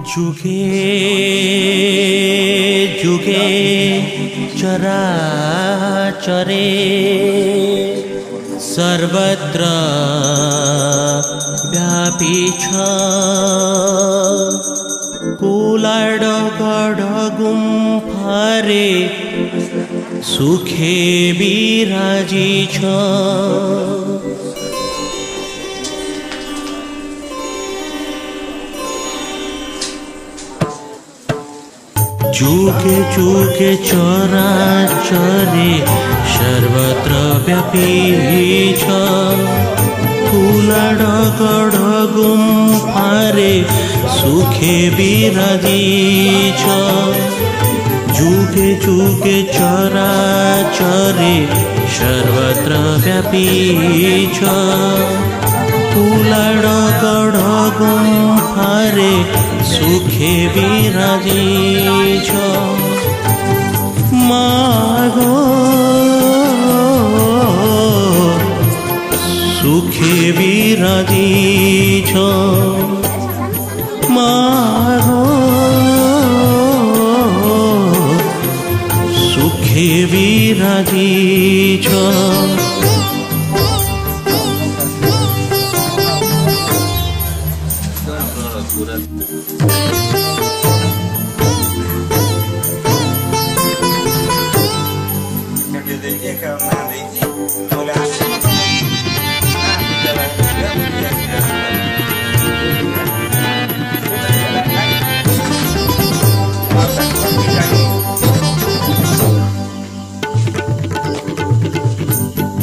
जुगे जुगे चराचरे सर्वत्र व्यापी छ कुलाडगढ गुम्फारे सुखे बिराजी छ। जुगे जुगे चराचरे सर्वत्र व्यापी छ कुलाडगढ गुम्फारे सुखे बिराजी छ। जुगे जुगे चराचरे सर्वत्र व्यापी छ कुलाडगढ गुम्फारे सुखे बिराजी छ। मागो सुखे बिराजी छ। मागो सुखे बिराजी छ।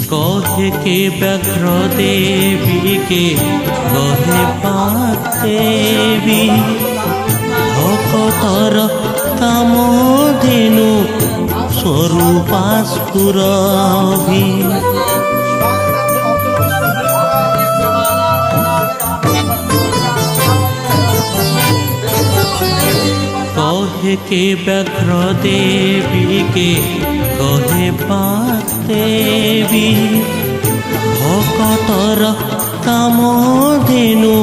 कहे के व्याघ्र देवी के कहे बाघ देवी भक्तर कामधेनु स्वरूपास्फुरभि। कहे के व्याघ्र देवी के कहे बाघ देवी भक्तर कामधेनु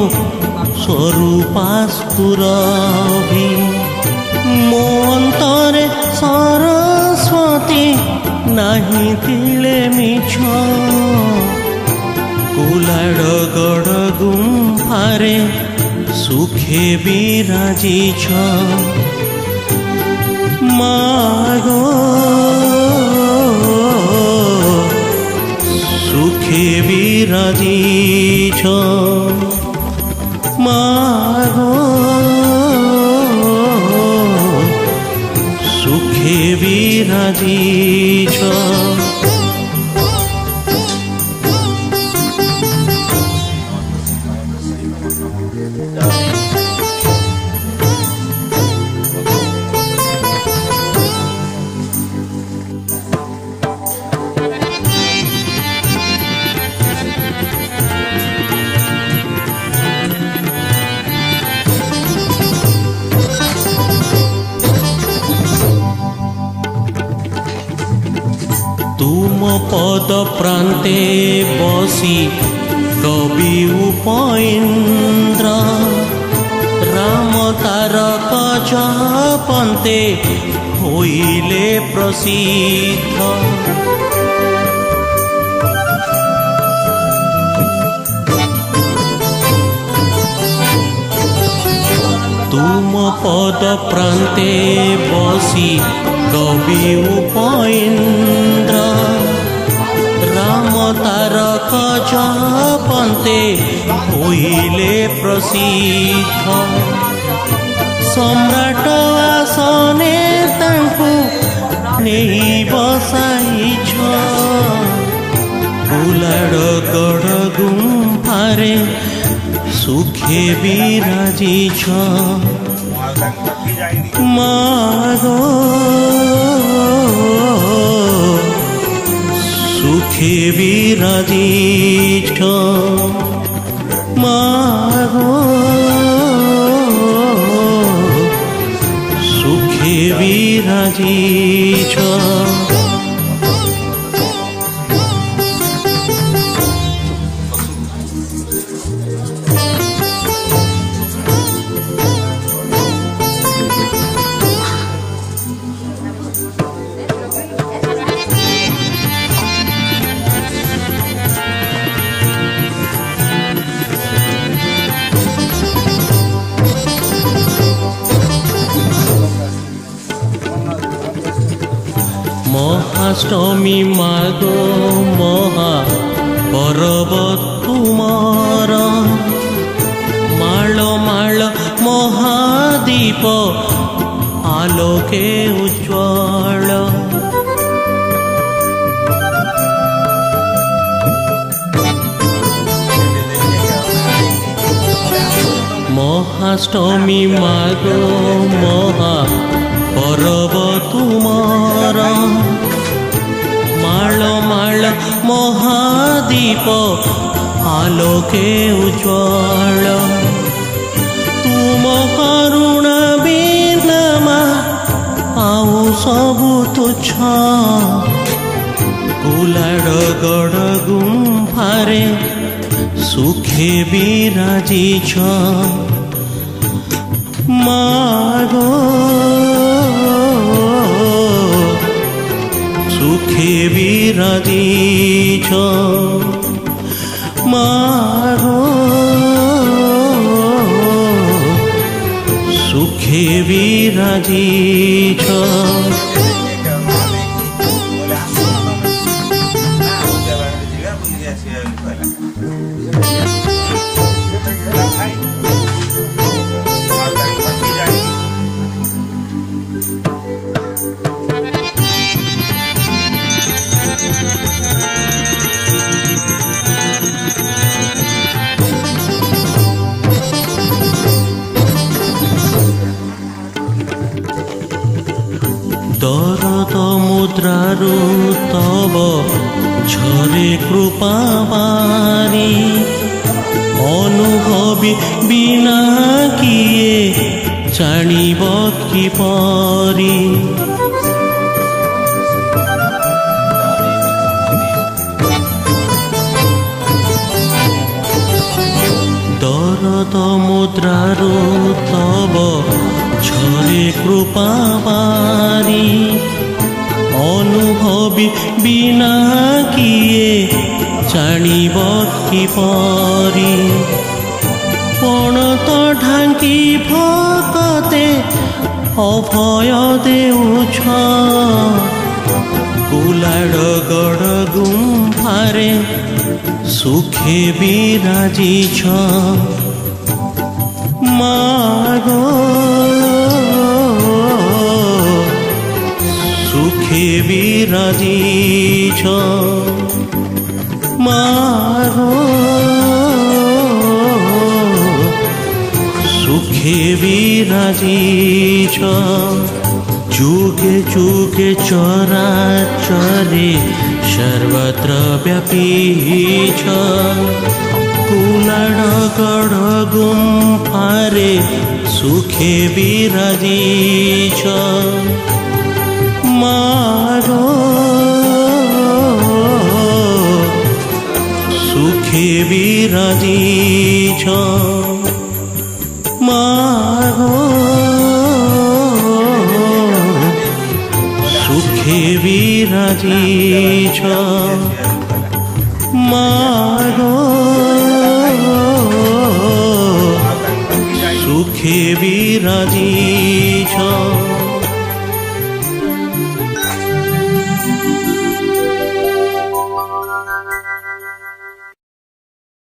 स्वरूपास्फुरभि। मो अंतरे सरस्वती नाही तिले मिछ कुलाडगढ गुम्फारे सुखे बिराजी छ। मागो सुखे बिराजी छ। मागो सुखे बिराजी छ। तुम पद प्रांते बसी कवि उपेन्द्र राम तारक जपन्ते होइले प्रसिद्ध। तुम पद प्रांते बसी कवि उपेन्द्र राम तारक जपन्ते होइले प्रसिद्ध। सम्राट आसने तांकु नेई बसाइछ कुलाडगढ गुम्फारे सुखे बिराजी छ। मागो सुखे बिराजी छ। मागो सुखे बिराजी छ। মহাষ্টমী মাগো মহা পর্বত তুমার মাল মাল মহাদীপ আলোকে উজ্জ্বল মহাষ্টমী মাগো মহা পর্বত তুমার মাল মাল মহাদীপ আলোকে উজ্জ্বল তুম করুণা বিনা আউ সবু তুচ্ছ কুলাড় গড় গুম্ফারে সুখে বিরাজিছ মাগো সুখে বিরাজিছ মাগো সুখে বিরাজিছ দরদ মুদ্রারু তব ঝরে কৃপা বারি অনুভবী বিনা কিয়ে জানিব কিপরি দরদ মুদ্রারু তব ঝরে কৃপা বারি অনুভবী বিনা কিয়ে জানিব কিপরি পণত ঢাঙ্কি ভকতে অভয় দেউছ কুলাড় গড় গুম্ফারে সুখে বিরাজিছ মাগো সুখে বিরাজিছ মাগো সুখে বিরাজিছ যুগে যুগে চরাচরে সর্বত্র ব্যাপীছ কুলাড় গড় গুম্ফারে সুখে বিরাজিছ মাগো সুখে বিরাজিছ মাগো সুখে বিরাজিছ মাগো সুখে বিরাজিছ।